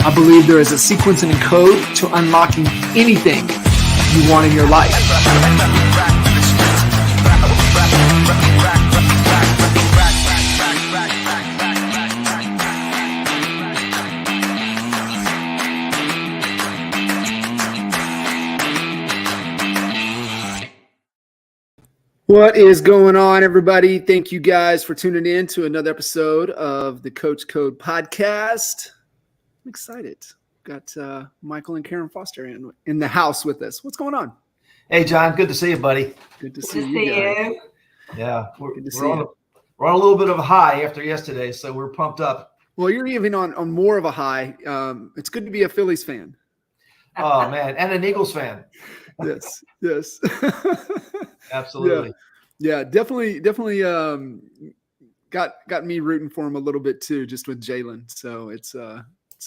I believe there is a sequence and a code to unlocking anything you want in your life. What is going on, everybody? Thank you guys for tuning in to another episode of the Coach Code podcast. I'm excited. Got Michael and Karen Foster in the house with us. What's going on? Hey, John. Good to see you, buddy. Good to see you guys. Yeah, we're on a little bit of a high after yesterday, so we're pumped up. Well, you're even on more of a high. It's good to be a Phillies fan. Oh, man. And an Eagles fan. Yes. Absolutely. Yeah, definitely got me rooting for him a little bit too, just with Jalen. So it's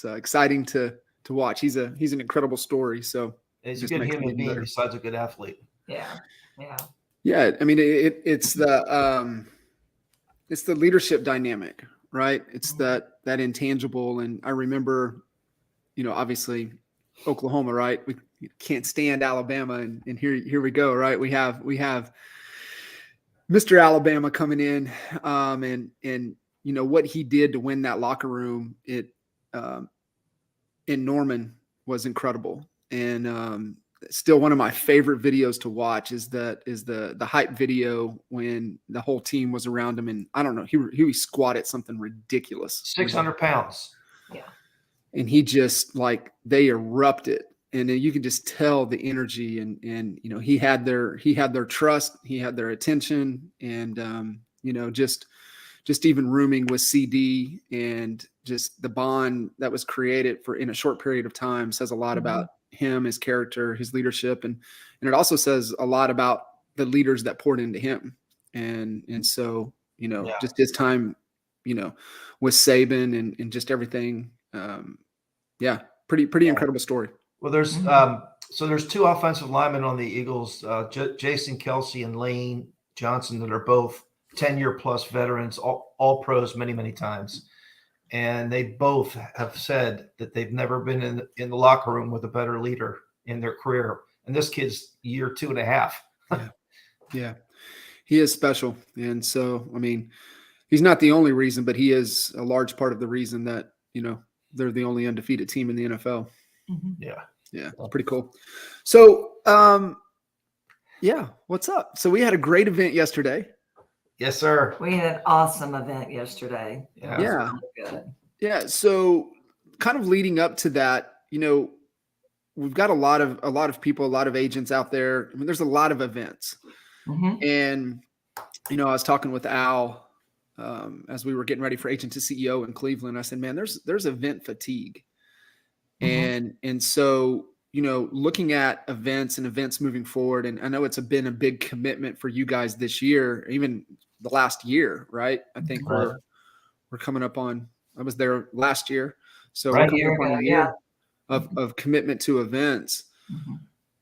exciting to watch. He's an incredible story. So he's a good human being besides a good athlete. Yeah. I mean, it's the leadership dynamic, right? It's that intangible. And I remember, obviously Oklahoma, right? We can't stand Alabama, and here we go, right? We have Mr. Alabama coming in, and what he did to win that locker room in Norman was incredible. And still one of my favorite videos to watch is the hype video when the whole team was around him, and I don't know, he squatted something ridiculous, 600 pounds. Yeah. And he just they erupted, and you could just tell the energy, and he had their trust, he had their attention, and just even rooming with CD and just the bond that was created in a short period of time says a lot about him, his character, his leadership, and it also says a lot about the leaders that poured into him, and so just his time with Saban and just everything. Pretty incredible story. Well, there's there's two offensive linemen on the Eagles, Jason Kelsey and Lane Johnson, that are both 10-year plus veterans, all pros many times, and they both have said that they've never been in the locker room with a better leader in their career. And this kid's year 2.5. Yeah, he is special, and so I mean, he's not the only reason, but he is a large part of the reason that they're the only undefeated team in the NFL. Mm-hmm. Yeah, pretty cool. So, what's up? So we had a great event yesterday. Yes, sir. We had an awesome event yesterday. Yeah. Really good. Yeah. So kind of leading up to that, we've got a lot of people, a lot of agents out there. I mean, there's a lot of events. Mm-hmm. And, I was talking with Al, as we were getting ready for Agent to CEO in Cleveland. I said, man, there's event fatigue. Mm-hmm. And so, looking at events moving forward, and I know it's been a big commitment for you guys this year, even the last year, right? I think we're coming up on, I was there last year. So we're coming up on a year of commitment to events. Mm-hmm.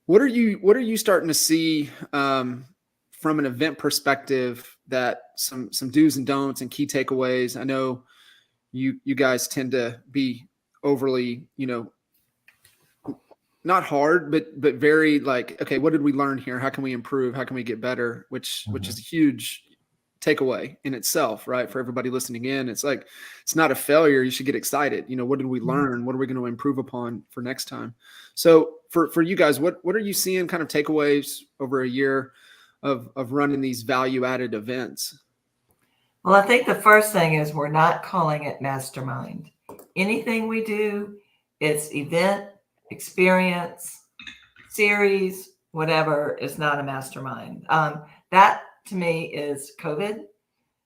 What are you starting to see from an event perspective, that some do's and don'ts and key takeaways? I know you guys tend to be overly, not hard, but very okay, what did we learn here? How can we improve? How can we get better? Which is a huge takeaway in itself, right? For everybody listening in, it's not a failure. You should get excited. What did we learn? What are we going to improve upon for next time? So for you guys, what are you seeing kind of takeaways over a year of running these value-added events? Well, I think the first thing is we're not calling it mastermind. Anything we do, it's event, experience, series, whatever, is not a mastermind. That to me is COVID,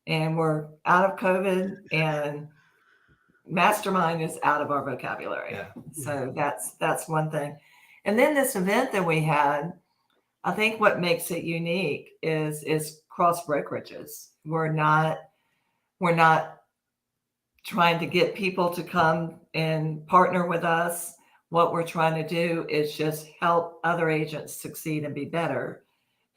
and we're out of COVID, and mastermind is out of our vocabulary. Yeah. So that's one thing. And then this event that we had, I think what makes it unique is cross brokerages. We're not trying to get people to come and partner with us. What we're trying to do is just help other agents succeed and be better.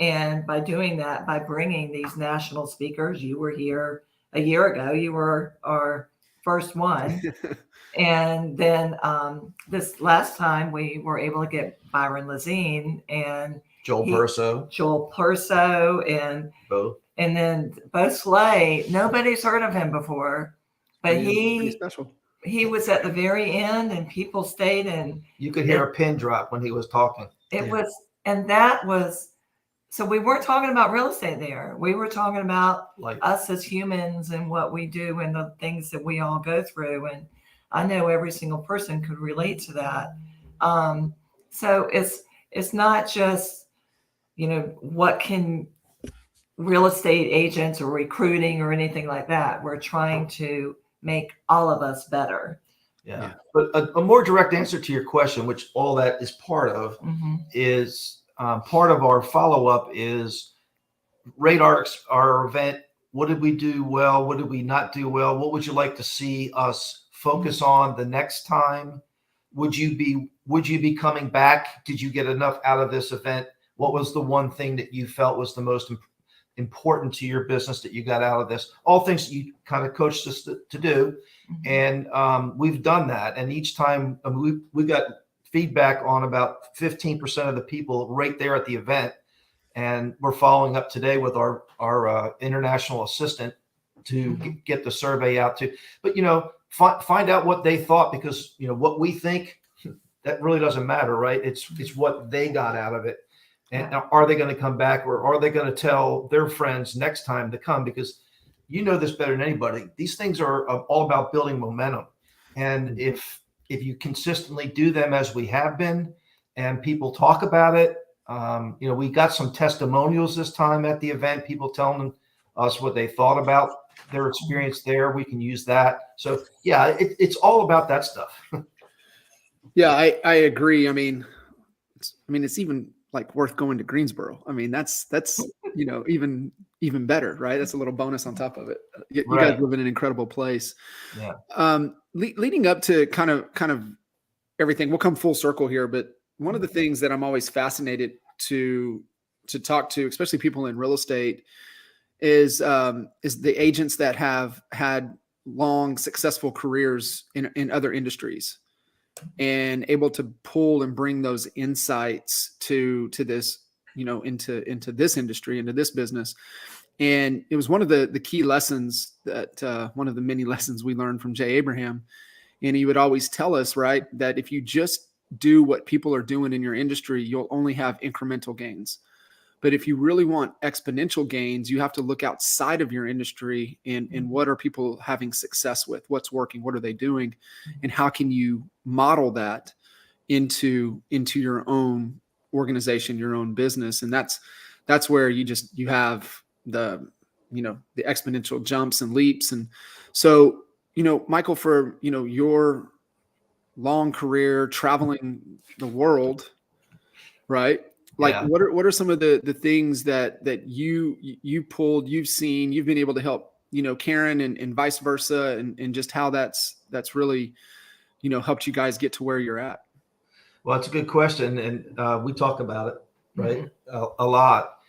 And by doing that, by bringing these national speakers, you were here a year ago, you were our first one. And then this last time we were able to get Byron Lazine and Joel Perso, and both. And then Bo Slay, nobody's heard of him before, but Pretty special. he was at the very end and people stayed, and You could hear a pin drop when he was talking. So we weren't talking about real estate there. We were talking about Like us as humans and what we do and the things that we all go through. And I know every single person could relate to that. So it's not just, what can real estate agents or recruiting or anything like that. We're trying to make all of us better. Yeah. But a more direct answer to your question, which all that is part of, is part of our follow-up is rate our event. What did we do well? What did we not do well? What would you like to see us focus on the next time? Would you be coming back? Did you get enough out of this event? What was the one thing that you felt was the most important to your business that you got out of this? All things that you kind of coached us to do. And we've done that. And each time we got feedback on about 15% of the people right there at the event. And we're following up today with our international assistant to get the survey out to, but find out what they thought, because what we think, that really doesn't matter, right? It's what they got out of it. And are they going to come back, or are they going to tell their friends next time to come? Because you know this better than anybody. These things are all about building momentum. And if you consistently do them as we have been, and people talk about it, we got some testimonials this time at the event, people telling us what they thought about their experience there. We can use that. So yeah, it's all about that stuff. Yeah, I agree. I mean, it's even like worth going to Greensboro. I mean, that's even better, right? That's a little bonus on top of it. You guys live in an incredible place. Yeah. Leading up to kind of everything, we'll come full circle here, but one of the things that I'm always fascinated to talk to, especially people in real estate, is the agents that have had long, successful careers in other industries, and able to pull and bring those insights to this, into this industry, into this business. And it was one of the key lessons that one of the many lessons we learned from Jay Abraham. And he would always tell us, right, that if you just do what people are doing in your industry, you'll only have incremental gains. But if you really want exponential gains, you have to look outside of your industry and what are people having success with, what's working, what are they doing, and how can you model that into your own organization, your own business. And that's where you have the exponential jumps and leaps. And so, Michael, for, your long career traveling the world, right? Like, Yeah. what are some of the things that you pulled, you've seen, you've been able to help, Karen and vice versa, and just how that's really, helped you guys get to where you're at? Well, it's a good question. And we talk about it, right? A lot.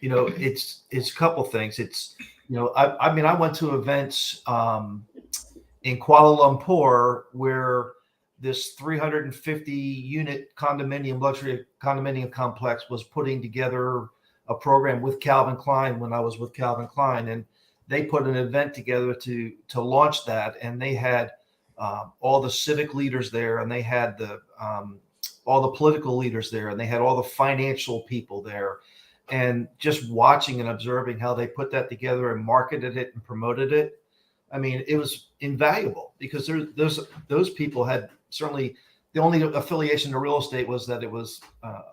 It's a couple things. It's, I went to events in Kuala Lumpur where this 350 unit luxury condominium complex was putting together a program with Calvin Klein when I was with Calvin Klein. And they put an event together to launch that. And they had all the civic leaders there, and they had all the political leaders there, and they had all the financial people there. And just watching and observing how they put that together and marketed it and promoted it, I mean, it was invaluable, because those people had certainly, the only affiliation to real estate was that it was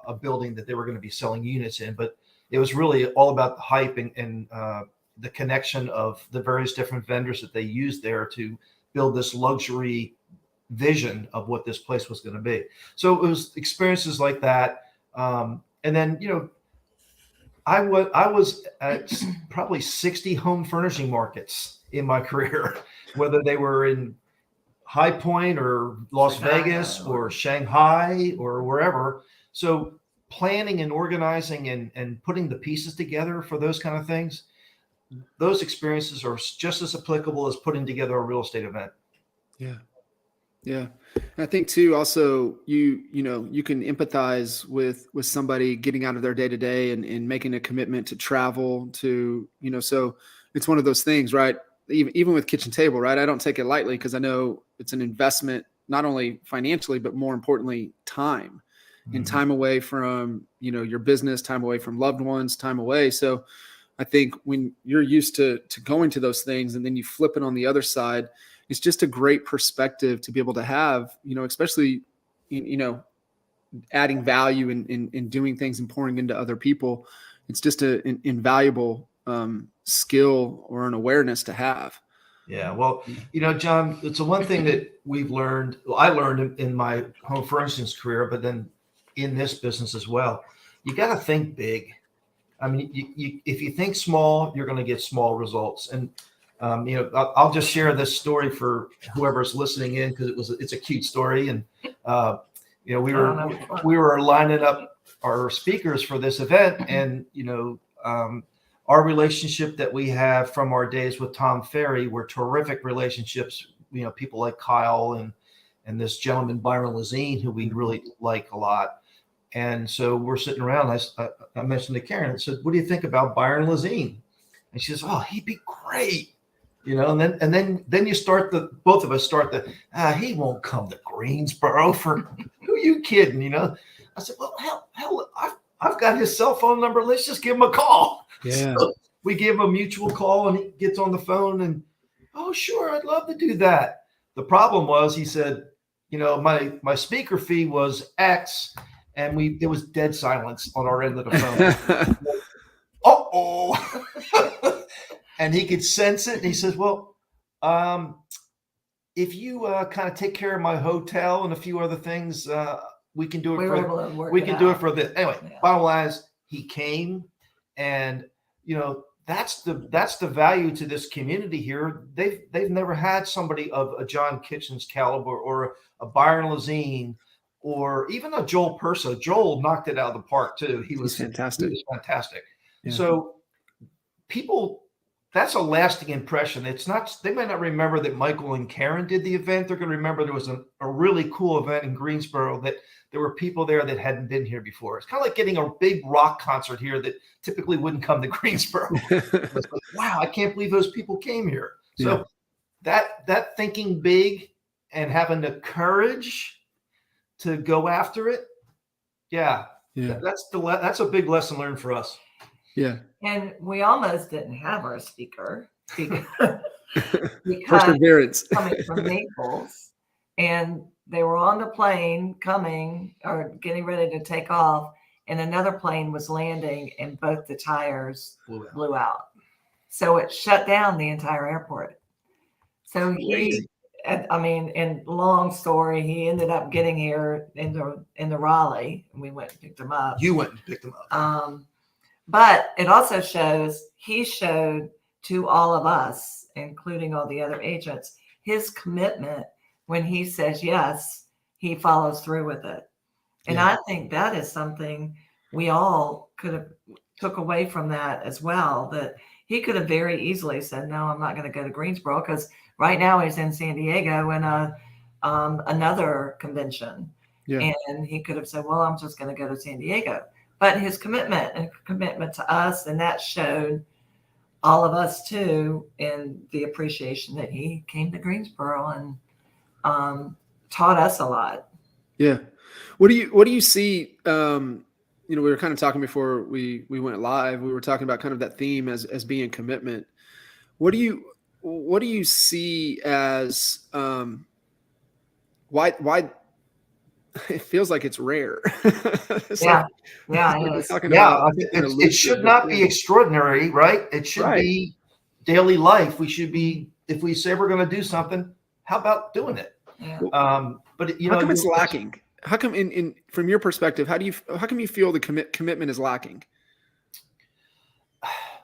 a building that they were going to be selling units in, but it was really all about the hype and the connection of the various different vendors that they used there to build this luxury vision of what this place was going to be. So it was experiences like that. And then, I was at probably 60 home furnishing markets in my career, whether they were in High Point or Las Vegas or Shanghai or wherever. So planning and organizing and putting the pieces together for those kind of things, those experiences are just as applicable as putting together a real estate event. Yeah. Yeah. And I think too, also you can empathize with somebody getting out of their day to day and making a commitment to travel to, so it's one of those things, right? Even with Kitchen Table, right? I don't take it lightly because I know it's an investment, not only financially, but more importantly, time and time away from, your business, time away from loved ones, time away. So I think when you're used to going to those things and then you flip it on the other side, it's just a great perspective to be able to have, especially, adding value in doing things and pouring into other people. It's just an invaluable skill or an awareness to have. Yeah. Well, John, it's the one thing that we've learned. Well, I learned in my home furnishings career, but then in this business as well, you got to think big. I mean, if you think small, you're going to get small results. And I'll just share this story for whoever's listening in because it's a cute story. And we were lining up our speakers for this event, and our relationship that we have from our days with Tom Ferry were terrific relationships. People like Kyle and this gentleman Byron Lazine, who we really like a lot. And so we're sitting around. I mentioned to Karen, I said, "What do you think about Byron Lazine?" And she says, "Oh, he'd be great." And then you start both of us start he won't come to Greensboro for who you kidding? I said, "Well, hell, I've got his cell phone number. Let's just give him a call." Yeah. So we gave him a mutual call, and he gets on the phone and, "Oh, sure, I'd love to do that." The problem was, he said, my speaker fee was X. And it was dead silence on our end of the phone. Uh-oh. And he could sense it. And he says, "Well, if you kind of take care of my hotel and a few other things, we can do it for this." Anyway, bottom line is he came, and that's the value to this community here. They've never had somebody of a John Kitchen's caliber or a Byron Lazine, or even a Joel Perso. Joel knocked it out of the park too. He's fantastic. He was fantastic. Yeah. So that's a lasting impression. It's not, they might not remember that Michael and Karen did the event. They're going to remember there was a really cool event in Greensboro, that there were people there that hadn't been here before. It's kind of like getting a big rock concert here that typically wouldn't come to Greensboro. It's like, wow, I can't believe those people came here. So that thinking big and having the courage to go after it. Yeah. That's a big lesson learned for us. Yeah. And we almost didn't have our speaker because perseverance coming from Naples, and they were on the plane coming or getting ready to take off, and another plane was landing and both the tires blew out. So it shut down the entire airport. So and long story, he ended up getting here in the Raleigh, and we went and picked him up. You went and picked him up. But it also he showed to all of us, including all the other agents, his commitment. When he says yes, he follows through with it. And I think that is something we all could have took away from that as well, that he could have very easily said, "No, I'm not going to go to Greensboro," because right now he's in San Diego in another convention. Yeah. And he could have said, "Well, I'm just going to go to San Diego." But his commitment to us, and that showed all of us too in the appreciation that he came to Greensboro and taught us a lot. Yeah. What do you see? We were kind of talking before we went live. We were talking about kind of that theme as being commitment. What do you see as why it feels like it's rare? It should not be extraordinary, right? It should be daily life. We should be, if we say we're going to do something, how about doing it? Yeah. But how come it's lacking? How come in from your perspective, how come you feel the commitment is lacking?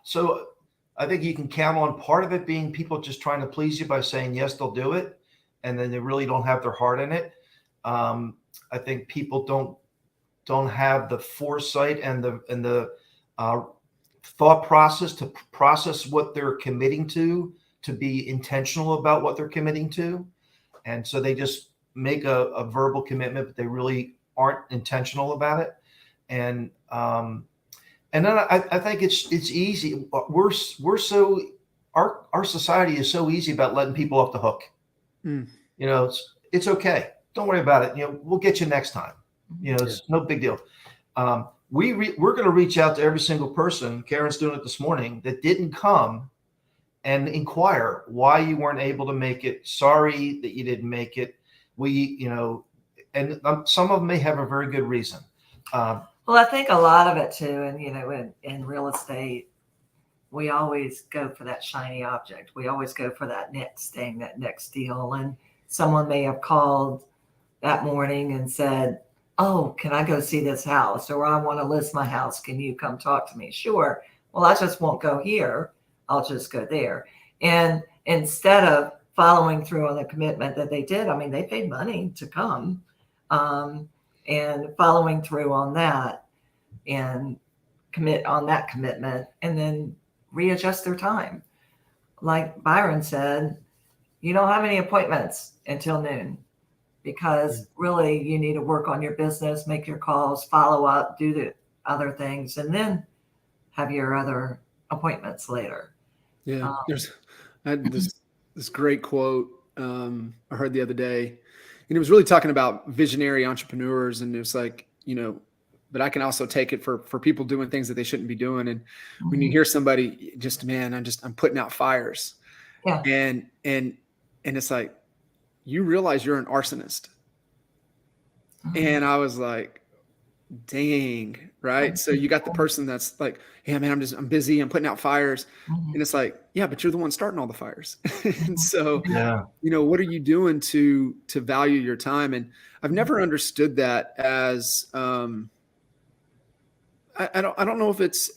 So I think you can count on part of it being people just trying to please you by saying yes, they'll do it, and then they really don't have their heart in it. I think people don't have the foresight and the thought process to process what they're committing to be intentional about what they're committing to. And so they just make a verbal commitment, but they really aren't intentional about it. And then I think it's easy. We're so our society is so easy about letting people off the hook. Mm. You know, it's okay. Don't worry about it. You know, we'll get you next time. You know, it's no big deal. We're going to reach out to every single person. Karen's doing it this morning that didn't come and inquire why you weren't able to make it. Sorry that you didn't make it. And some of them may have a very good reason. Well, I think a lot of it too, and in real estate, we always go for that shiny object. We always go for that next thing, that next deal. And someone may have called that morning and said, "Oh, can I go see this house?" Or, "I want to list my house. Can you come talk to me?" Sure. Well, I just won't go here. I'll just go there. And instead of following through on the commitment that they did, I mean, they paid money to come, and following through on that and commit on that commitment, and then readjust their time. Like Byron said, you don't have any appointments until noon, because really you need to work on your business, make your calls, follow up, do the other things, and then have your other appointments later. Yeah. I had this great quote I heard the other day, and it was really talking about visionary entrepreneurs. And it was like, but I can also take it for people doing things that they shouldn't be doing. And when you hear somebody just, man, I'm putting out fires. Yeah. And it's like, you realize you're an arsonist. And I was like, dang, right? So you got the person that's like, yeah, man, I'm busy. I'm putting out fires. And it's like, yeah, but you're the one starting all the fires. And so, what are you doing to value your time? And I've never understood that as, I don't know if it's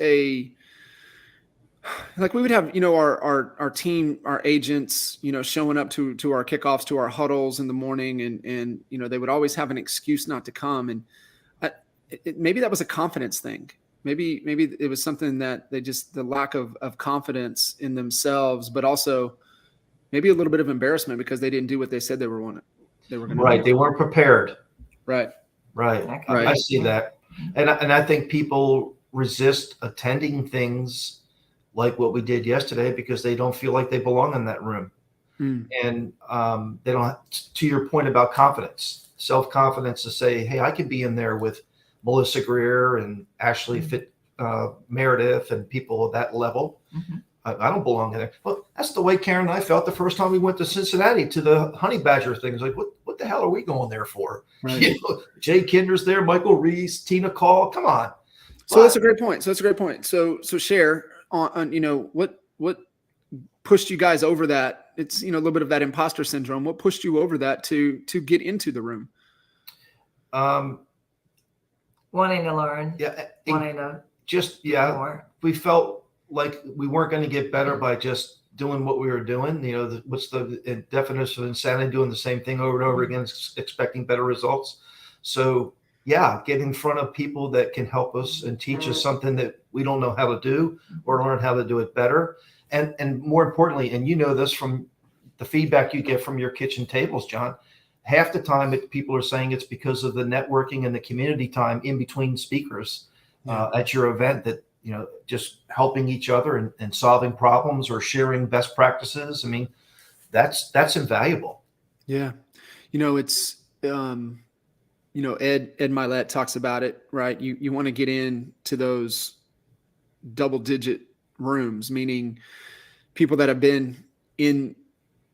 like we would have, our team, our agents, showing up to our kickoffs, to our huddles in the morning, and they would always have an excuse not to come. And maybe that was a confidence thing. Maybe it was something that the lack of confidence in themselves, but also maybe a little bit of embarrassment because they didn't do what they said they were going to Right. do. They weren't prepared. Right. I see that. And I think people resist attending things like what we did yesterday because they don't feel like they belong in that room. And they don't, to your point about confidence, self-confidence to say, hey, I could be in there with Melissa Greer and Ashley Meredith and people of that level. I don't belong in there. Well, that's the way Karen and I felt the first time we went to Cincinnati to the Honey Badger thing. It's like, what the hell are we going there for? Right. Jay Kinder's there, Michael Reese, Tina Call. Come on. So that's a great point. So share on what pushed you guys over that. It's, a little bit of that imposter syndrome. What pushed you over that to get into the room? Wanting to learn. Yeah. Wanting to more. We felt like we weren't going to get better by just doing what we were doing. What's the definition of insanity? Doing the same thing over and over again, expecting better results. So get in front of people that can help us and teach us something that we don't know how to do, or learn how to do it better. And more importantly, and this from the feedback you get from your kitchen tables, John, half the time people are saying it's because of the networking and the community time in between speakers at your event, that just helping each other and solving problems or sharing best practices. I mean, that's invaluable. Yeah. It's, Ed Milet talks about it, right? You want to get into those double digit rooms, meaning people that have been in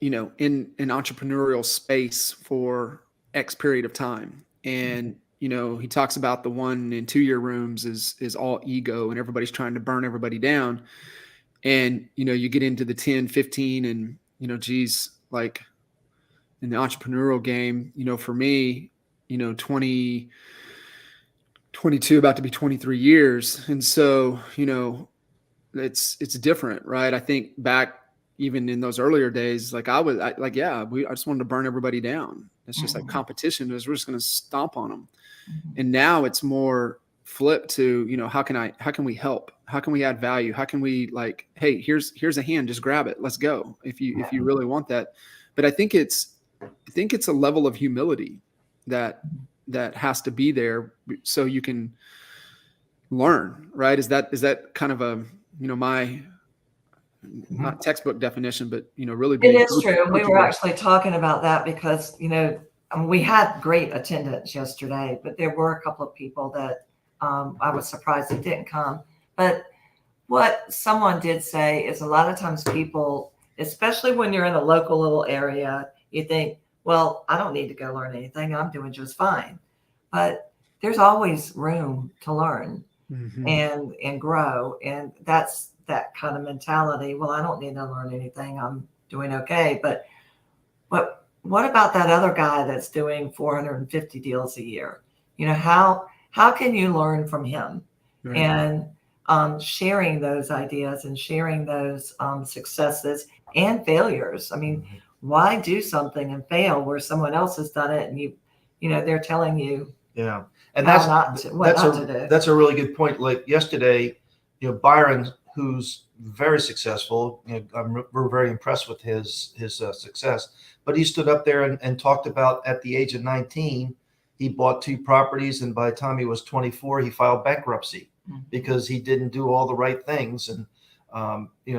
an entrepreneurial space for X period of time. And, he talks about the 1 and 2 year rooms is all ego and everybody's trying to burn everybody down. And, you get into the 10, 15 and, like in the entrepreneurial game, for me, 20, 22, about to be 23 years. And so, it's different, right? I think back even in those earlier days, like I just wanted to burn everybody down. It's just like competition is we're just going to stomp on them. And now it's more flip to, how can we help? How can we add value? How can we, like, hey, here's a hand, just grab it. Let's go. If you really want that. But I think it's a level of humility that has to be there so you can learn, right? Is that kind of a, my, not textbook definition, but, really It being is true. We were actually talking about that because, we had great attendance yesterday, but there were a couple of people that I was surprised they didn't come. But what someone did say is a lot of times people, especially when you're in a local little area, you think, well, I don't need to go learn anything. I'm doing just fine. But there's always room to learn and grow. And that's that kind of mentality. Well, I don't need to learn anything. I'm doing okay. But what about that other guy that's doing 450 deals a year? How can you learn from him? Right. And sharing those ideas and sharing those successes and failures. I mean, why do something and fail where someone else has done it and they're telling you, yeah, and that's a really good point. Like yesterday, Byron, who's very successful, we're very impressed with his success. But he stood up there and talked about at the age of 19, he bought 2 properties, and by the time he was 24, he filed bankruptcy because he didn't do all the right things. And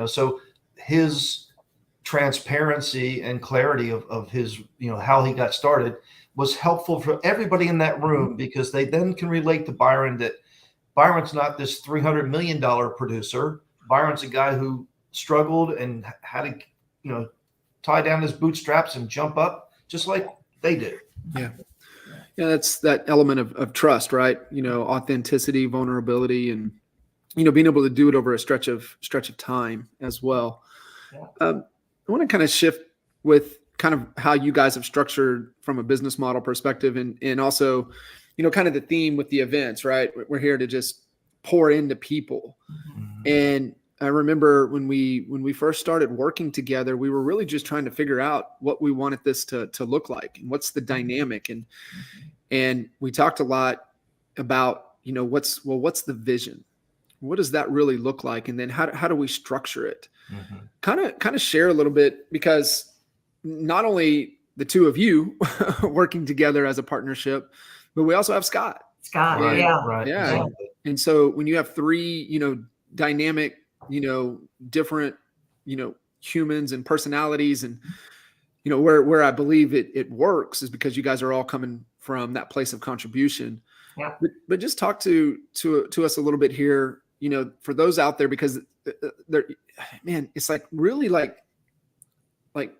so his transparency and clarity of his, how he got started was helpful for everybody in that room, because they then can relate to Byron, that Byron's not this $300 million producer. Byron's a guy who struggled and had to, tie down his bootstraps and jump up just like they did. Yeah. Yeah. That's that element of trust, right? Authenticity, vulnerability, and, being able to do it over a stretch of time as well. Yeah. I want to kind of shift with kind of how you guys have structured from a business model perspective, and also, kind of the theme with the events, right? We're here to just pour into people. And I remember when we first started working together, we were really just trying to figure out what we wanted this to look like and what's the dynamic. And we talked a lot about, what's the vision? What does that really look like? And then how do we structure it? Kind of share a little bit, because not only the two of you working together as a partnership, but we also have Scott. Right, yeah. Right. Yeah. Exactly. And so when you have 3, dynamic, different, humans and personalities, and, where I believe it works is because you guys are all coming from that place of contribution. Yeah. But just talk to us a little bit here, for those out there, because it's like really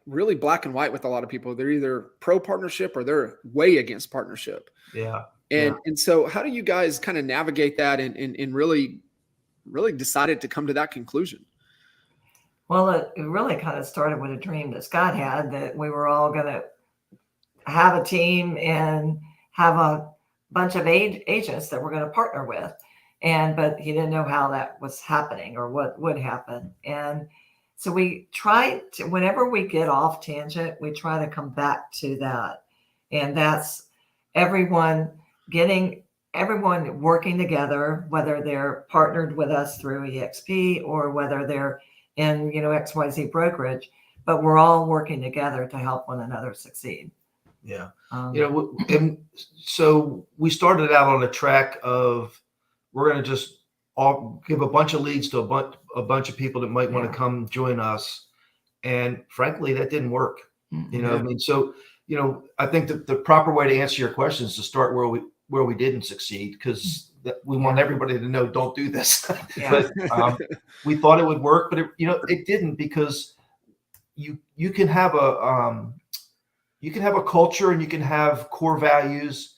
really black and white with a lot of people. They're either pro partnership or they're way against partnership. Yeah. And so how do you guys kind of navigate that and really decided to come to that conclusion? Well, it really kind of started with a dream that Scott had, that we were all going to have a team and have a bunch of agents that we're going to partner with. But he didn't know how that was happening or what would happen. And so we try to, whenever we get off tangent, we try to come back to that. And that's everyone working together, whether they're partnered with us through EXP or whether they're in, XYZ brokerage, but we're all working together to help one another succeed. Yeah. And so we started out on a track of, we're going to just all give a bunch of leads to a bunch of people that might want to come join us. And frankly, that didn't work. So, I think that the proper way to answer your question is to start where we didn't succeed, because we want everybody to know, don't do this. But we thought it would work, but it didn't, because you can have a culture and you can have core values,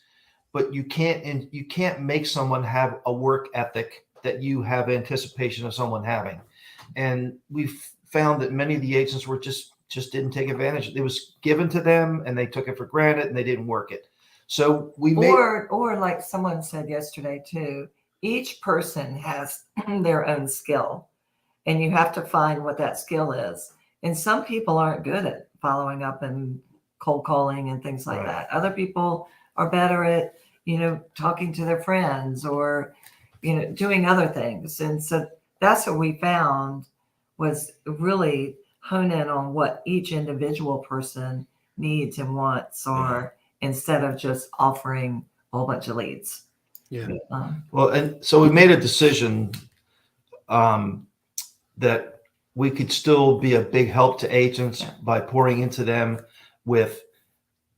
but you can't make someone have a work ethic that you have anticipation of someone having. And we've found that many of the agents were just didn't take advantage. It was given to them and they took it for granted and they didn't work it. So or like someone said yesterday too, each person has their own skill, and you have to find what that skill is. And some people aren't good at following up and cold calling and things like that. Other people are better at, talking to their friends or, doing other things. And so that's what we found was really hone in on what each individual person needs and wants, or instead of just offering a whole bunch of leads. Yeah. Well, and so we made a decision that we could still be a big help to agents by pouring into them with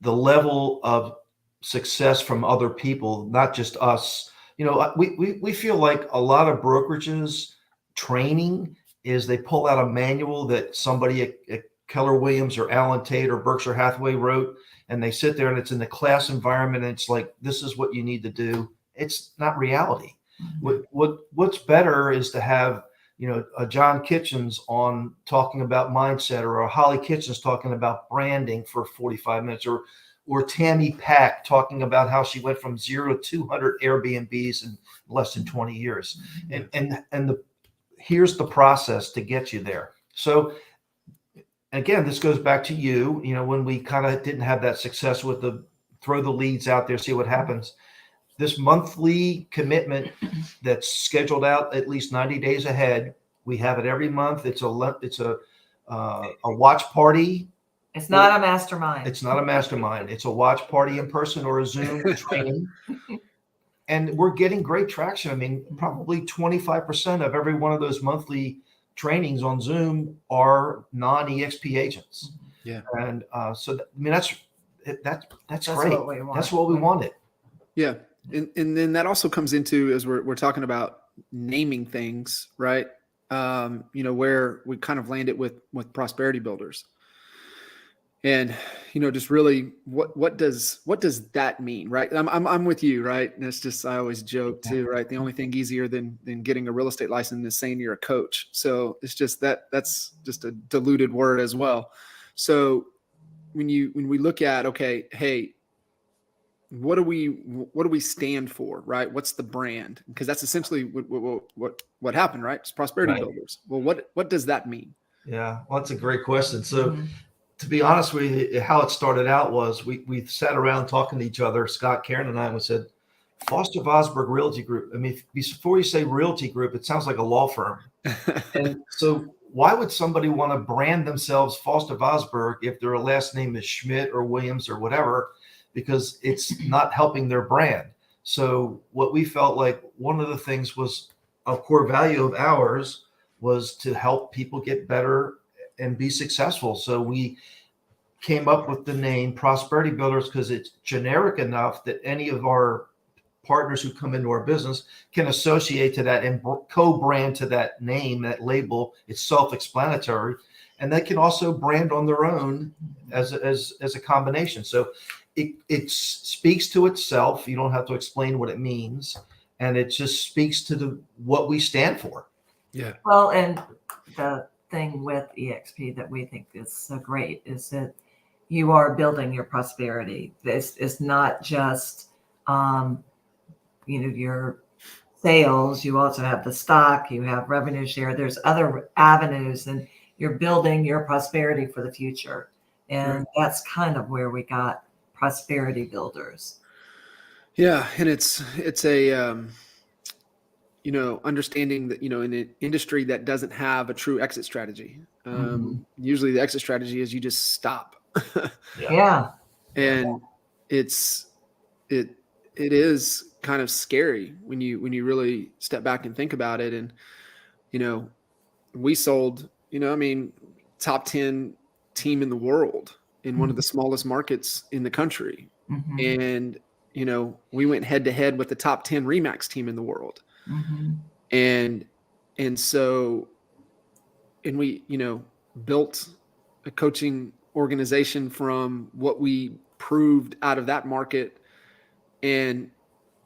the level of success from other people, not just us. We feel like a lot of brokerages training is they pull out a manual that somebody at Keller Williams or Allen Tate or Berkshire Hathaway wrote, and they sit there and it's in the class environment and it's like, this is what you need to do. It's not reality. What's better is to have a John Kitchens on talking about mindset, or a Holly Kitchens talking about branding for 45 minutes, or Tammy Pack talking about how she went from 0 to 200 Airbnbs in less than 20 years. And here's the process to get you there. So again, this goes back to when we kind of didn't have that success with the throw the leads out there, see what happens. This monthly commitment that's scheduled out at least 90 days ahead. We have it every month. It's a watch party. It's not a mastermind. It's not a mastermind. It's a watch party in person or a Zoom training. And we're getting great traction. I mean, probably 25% of every one of those monthly trainings on Zoom are non-EXP agents. Yeah. And so, that's great. What we want. That's what we wanted. Yeah. And then that also comes into, as we're talking about naming things, right? Where we kind of landed with prosperity builders. And, just really what does that mean, right? I'm with you, right? And it's just, I always joke too, right? The only thing easier than getting a real estate license is saying you're a coach. So it's just that's just a diluted word as well. So when we look at, okay, hey, what do we stand for, right? What's the brand? Because that's essentially what happened, right? It's prosperity builders. Well, what does that mean? Yeah, well, that's a great question. So to be honest with you, how it started out was we sat around talking to each other, Scott, Karen, and I, and we said, Foster Vosburg Realty Group. I mean, before you say realty group, it sounds like a law firm. And so why would somebody want to brand themselves Foster Vosburg if their last name is Schmidt or Williams or whatever? Because it's not helping their brand. So what we felt like one of the things was a core value of ours was to help people get better and be successful. So we came up with the name Prosperity Builders because it's generic enough that any of our partners who come into our business can associate to that and co-brand to that name, that label. It's self-explanatory, and they can also brand on their own as a combination. So it speaks to itself. You don't have to explain what it means, and it just speaks to what we stand for. Yeah. Well, and the thing with EXP that we think is so great is that you are building your prosperity. This is not just your sales. You also have the stock, you have revenue share. There's other avenues, and you're building your prosperity for the future. And that's kind of where we got prosperity builders. Yeah. And it's a, understanding that, in an industry that doesn't have a true exit strategy. Usually the exit strategy is you just stop. Yeah. And it is kind of scary when you really step back and think about it. And, we sold, top 10 team in the world in one of the smallest markets in the country. And, we went head to head with the top 10 Remax team in the world. And we, built a coaching organization from what we proved out of that market. And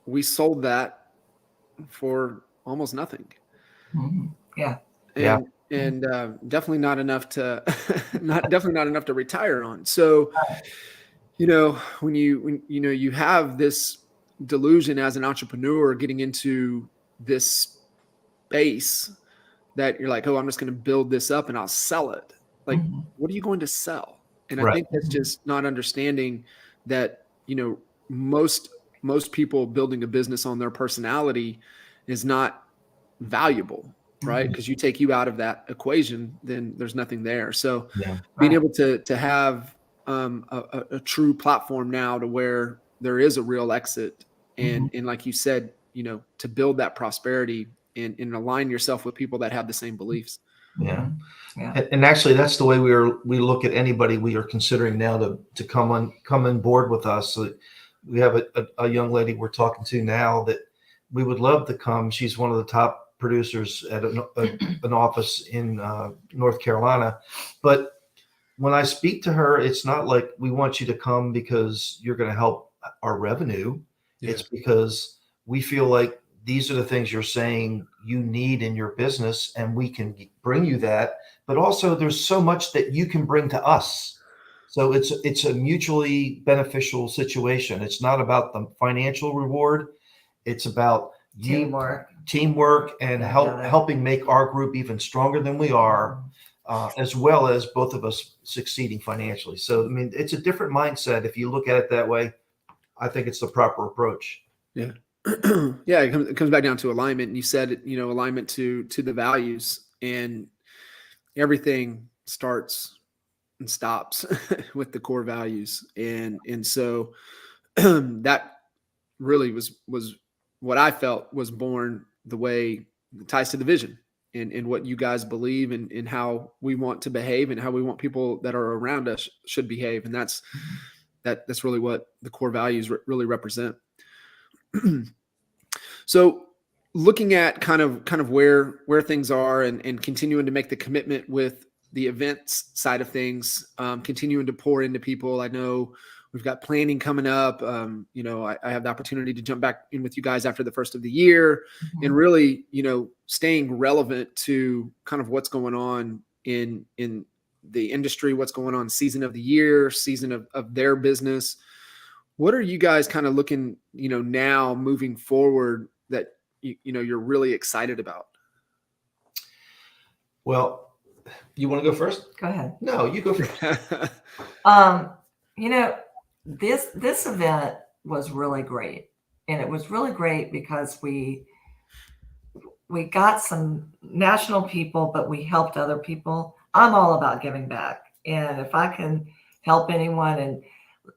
we sold that for almost nothing. Yeah. And definitely not enough to, definitely not enough to retire on. So, when you have this delusion as an entrepreneur getting into this space that you're like, oh, I'm just going to build this up and I'll sell it. Like, what are you going to sell? And I think that's just not understanding that, most most people building a business on their personality is not valuable, right? Because you take you out of that equation, then there's nothing there. So being able to have a true platform now to where there is a real exit, and like you said, to build that prosperity and align yourself with people that have the same beliefs. Yeah. And actually, that's the way we look at anybody we are considering now to come on board with us. So we have a young lady we're talking to now that we would love to come. She's one of the top producers at an office in North Carolina. But when I speak to her, it's not like we want you to come because you're going to help our revenue. Yeah. It's because we feel like these are the things you're saying you need in your business, and we can bring you that. But also, there's so much that you can bring to us. So it's a mutually beneficial situation. It's not about the financial reward. It's about teamwork and helping make our group even stronger than we are, as well as both of us succeeding financially. So, I mean, it's a different mindset. If you look at it that way, I think it's the proper approach. Yeah. Yeah. It comes back down to alignment. And you said, alignment to the values, and everything starts and stops with the core values. And so that really was what I felt was born the way it ties to the vision and what you guys believe and how we want to behave and how we want people that are around us should behave. And that's really what the core values really represent. So looking at kind of where things are and continuing to make the commitment with the events side of things, continuing to pour into people. I know we've got planning coming up. I have the opportunity to jump back in with you guys after the first of the year, and really, staying relevant to kind of what's going on in the industry, what's going on season of the year, season of their business. What are you guys kind of looking, now moving forward that you're really excited about? Well, you want to go first? Go ahead. No, you go first. This event was really great, and it was really great because we got some national people, but we helped other people. I'm all about giving back, and if I can help anyone. And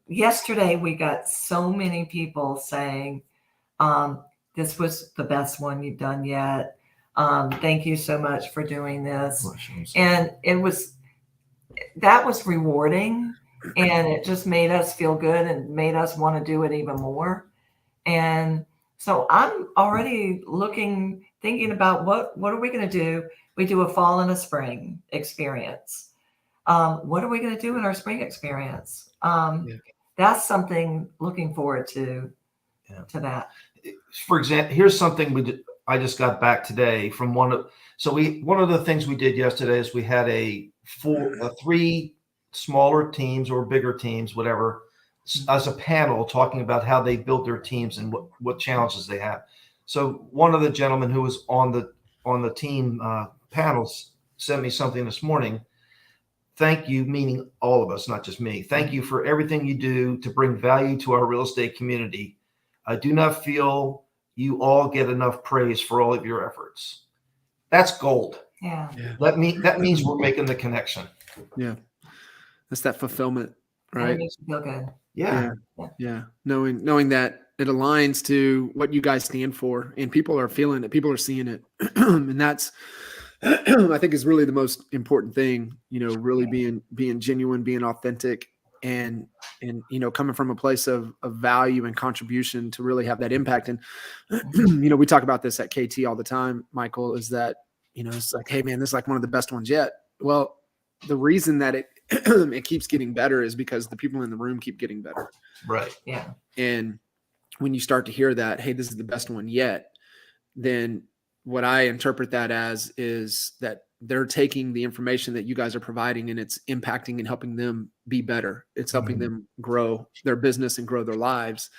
yesterday we got so many people saying, this was the best one you've done yet. Thank you so much for doing this. And that was rewarding, and it just made us feel good and made us want to do it even more. And so I'm already thinking about what are we going to do? We do a fall and a spring experience. What are we going to do in our spring experience? That's something looking forward to that. For example, here's something I just got back today from one of the things we did yesterday is we had three smaller teams or bigger teams, whatever, as a panel talking about how they built their teams and what challenges they have. So one of the gentlemen who was on the team panels sent me something this morning. Thank you, meaning all of us, not just me. Thank you for everything you do to bring value to our real estate community. I do not feel you all get enough praise for all of your efforts. That's gold. Yeah. That means we're making the connection. Yeah. That's that fulfillment, right? That makes you feel good. Yeah. Knowing that it aligns to what you guys stand for, and people are feeling it, people are seeing it. And that's, I think, is really the most important thing, really being genuine, being authentic, and coming from a place of value and contribution to really have that impact. And we talk about this at KT all the time, Michael, is that it's like, hey man, this is like one of the best ones yet. Well, the reason that it keeps getting better is because the people in the room keep getting better. Right. Yeah. And when you start to hear that, hey, this is the best one yet, then what I interpret that as is that they're taking the information that you guys are providing, and it's impacting and helping them be better. It's helping them grow their business and grow their lives.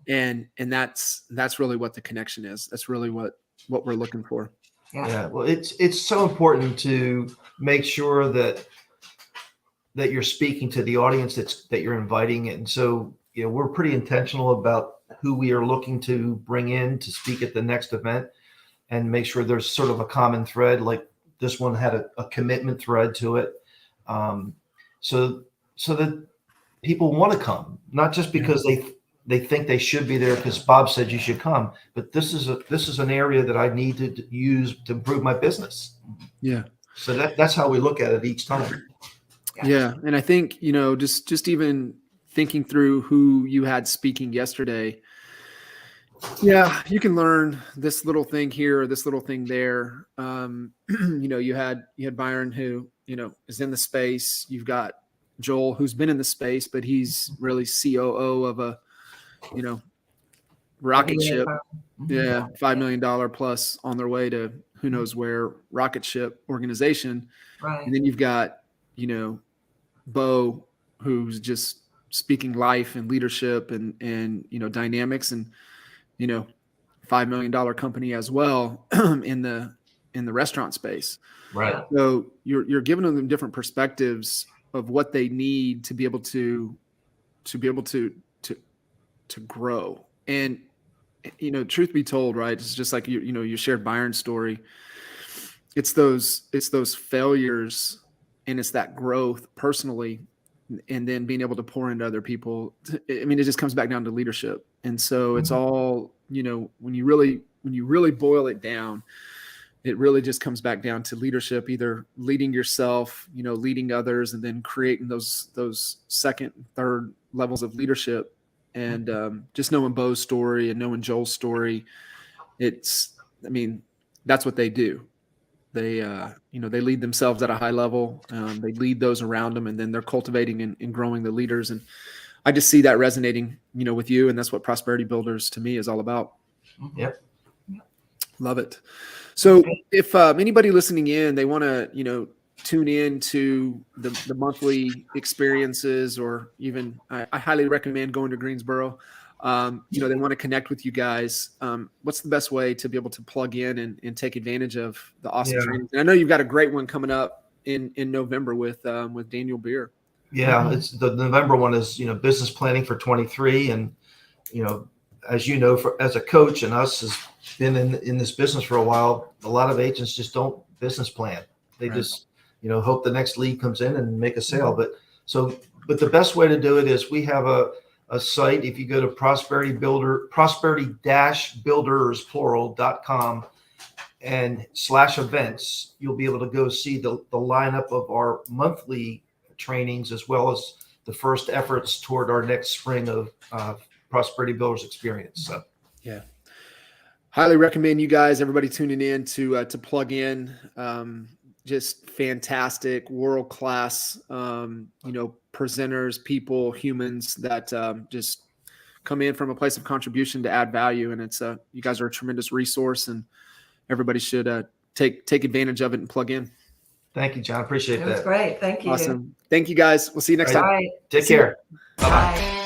And that's really what the connection is. That's really what we're looking for. Yeah. Well, it's so important to make sure that you're speaking to the audience that you're inviting. And so we're pretty intentional about who we are looking to bring in to speak at the next event, and make sure there's sort of a common thread. Like this one had a commitment thread to it. So that people want to come, not just because they think they should be there because Bob said you should come, but this is an area that I need to use to improve my business. Yeah. So that's how we look at it each time. Yeah. And I think, just even thinking through who you had speaking yesterday, you can learn this little thing here or this little thing there. You had Byron who, is in the space. You've got Joel who's been in the space, but he's really COO of a, rocket ship. Yeah. $5 million plus on their way to who knows where rocket ship organization. Right. And then you've got, Bo, who's just speaking life and leadership and dynamics and, $5 million company as well in the restaurant space. Right. So you're giving them different perspectives of what they need to be able to grow. And, truth be told, right. It's just like, you shared Byron's story. It's those failures and it's that growth personally, and then being able to pour into other people. I mean, it just comes back down to leadership. And so it's all, when you really boil it down, it really just comes back down to leadership, either leading yourself, leading others, and then creating those second and third levels of leadership. And just knowing Bo's story and knowing Joel's story, that's what they do. They, they lead themselves at a high level. They lead those around them, and then they're cultivating and growing the leaders. And I just see that resonating, with you. And that's what Prosperity Builders to me is all about. Yep. Love it. So if anybody listening in, they want to, tune in to the monthly experiences, or even I highly recommend going to Greensboro. They want to connect with you guys. What's the best way to be able to plug in and take advantage of the awesome trainings? And I know you've got a great one coming up in November with Daniel Beer. Yeah, it's the November one is, business planning for 23. And, as as a coach and us has been in this business for a while, a lot of agents just don't business plan. They just, hope the next lead comes in and make a sale. But the best way to do it is we have a site. If you go to prosperity-builders.com and /events, you'll be able to go see the lineup of our monthly trainings, as well as the first efforts toward our next spring of Prosperity Builders experience. So, yeah, highly recommend you guys, everybody tuning in to plug in. Just fantastic, world-class, presenters, people, humans that just come in from a place of contribution to add value. And it's you guys are a tremendous resource, and everybody should take advantage of it and plug in. Thank you, John. Appreciate that. It was great. Thank you. Awesome. Thank you, guys. We'll see you next time. All right. Take care. Bye.